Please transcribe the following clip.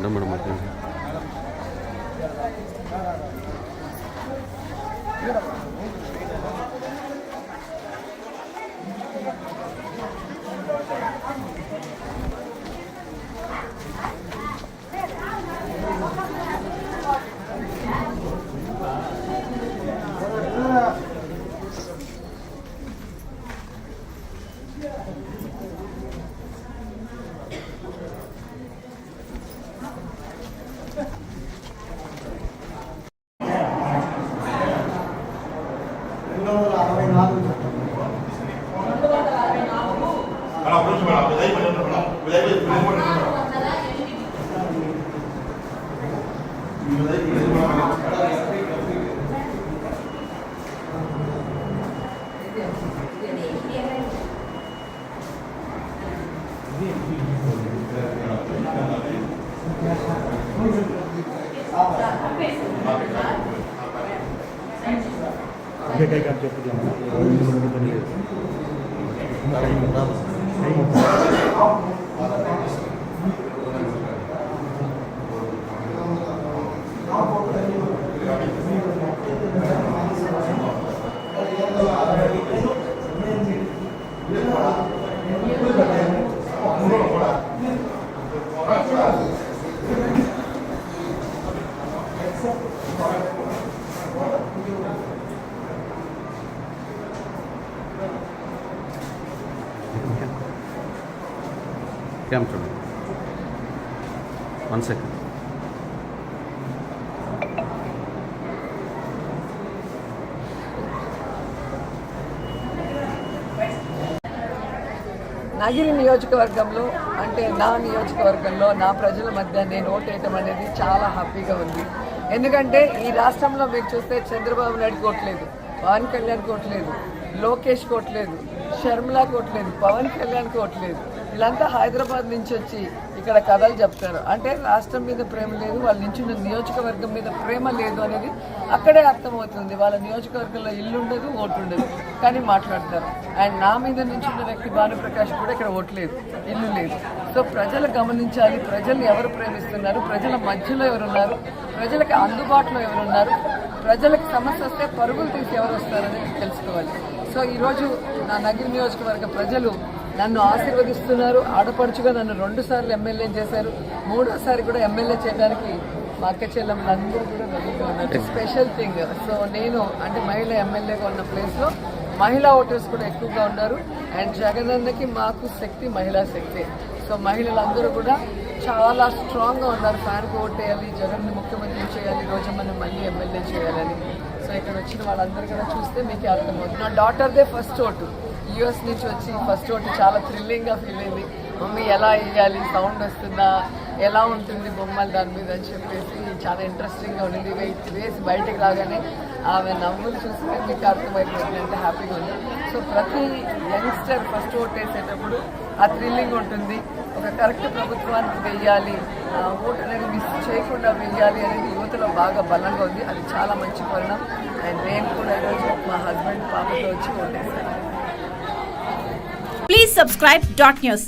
Come from 1 second. Nagari నియోజకవర్గంలో అంటే నా నియోజకవర్గంలో నా ప్రజల మధ్య నేను ఓటేయటం అనేది చాలా హ్యాపీగా ఉంది. ఎందుకంటే ఈ రాష్ట్రంలో మీరు చూస్తే చంద్రబాబు నాయుడు కోట్లేదు, పవన్ కళ్యాణ్ కోట్లేదు, లోకేష్ కోట్లేదు, షర్మిలా కోట్లేదు, పవన్ కళ్యాణ్ కోట్లేదు. వీళ్ళంతా హైదరాబాద్ నుంచి వచ్చి ఇక్కడ కథలు చెప్తారు. అంటే రాష్ట్రం మీద ప్రేమ లేదు, వాళ్ళ నుంచి నియోజకవర్గం మీద ప్రేమ లేదు అనేది అక్కడే అర్థమవుతుంది. వాళ్ళ నియోజకవర్గంలో ఇల్లు ఉండదు, ఓటు ఉండదు, కానీ మాట్లాడతారు. అండ్ నా మీద నుంచున్న వ్యక్తి భానుప్రకాష్ కూడా ఇక్కడ ఓటు లేదు, ఇల్లు లేదు. సో ప్రజలు గమనించాలి, ప్రజల్ని ఎవరు ప్రేమిస్తున్నారు, ప్రజల మధ్యలో ఎవరున్నారు, ప్రజలకు అందుబాటులో ఎవరున్నారు, ప్రజలకు సమస్య వస్తే పరుగులు తీసి ఎవరు వస్తారనేది తెలుసుకోవాలి. సో ఈరోజు నా నగిరి నియోజకవర్గ ప్రజలు నన్ను ఆశీర్వదిస్తున్నారు. ఆడపడుచుగా నన్ను 2 సార్లు ఎమ్మెల్యే చేశారు, 3వసారి కూడా ఎమ్మెల్యే చేయడానికి మా అక్క చెల్లెమ్మలందరూ కూడా రెడీగా ఉన్నారు. స్పెషల్ థింగ్, సో నేను అంటే మహిళ ఎమ్మెల్యేగా ఉన్న ప్లేస్లో మహిళా ఓటర్స్ కూడా ఎక్కువగా ఉన్నారు. అండ్ జగనన్నకి మాకు శక్తి మహిళా శక్తి. సో మహిళలందరూ కూడా చాలా స్ట్రాంగ్గా ఉన్నారు. ఫ్యాన్కి ఓటేయాలి, జగన్ని ముఖ్యమంత్రి చేయాలి, రోజమ్మని మళ్ళీ ఎమ్మెల్యే చేయాలని. సో ఇక్కడ వచ్చిన వాళ్ళందరూ కూడా చూస్తే మీకు అర్థమవుతుంది. నా డాటర్దే ఫస్ట్ ఓటు, యూఎస్ నుంచి వచ్చి ఫస్ట్ ఓటు చాలా థ్రిల్లింగ్గా ఫీల్ అయింది. మమ్మీ ఎలా వేయాలి, సౌండ్ వస్తుందా, ఎలా ఉంటుంది బొమ్మలు దాని మీద అని చెప్పేసి చాలా ఇంట్రెస్టింగ్గా ఉండింది. వేసి బయటకు రాగానే ఆమె నవ్వులు చూస్తే మీకు అర్థమైపోతుంది, ఎంత హ్యాపీగా ఉంది. సో ప్రతి యంగ్స్టర్ ఫస్ట్ ఓట్ వేసేటప్పుడు ఆ థ్రిల్లింగ్ ఉంటుంది. ఒక కరెక్ట్ ప్రభుత్వానికి వెయ్యాలి, ఓటు అనేది మిస్ చేయకుండా వెయ్యాలి అనేది యువతలో బాగా బలంగా ఉంది. అది చాలా మంచి పరిణామం. అండ్ నేను కూడా ఈరోజు మా హస్బెండ్ పాపతో వచ్చి ఓటేస్తాను. Please subscribe Dot News.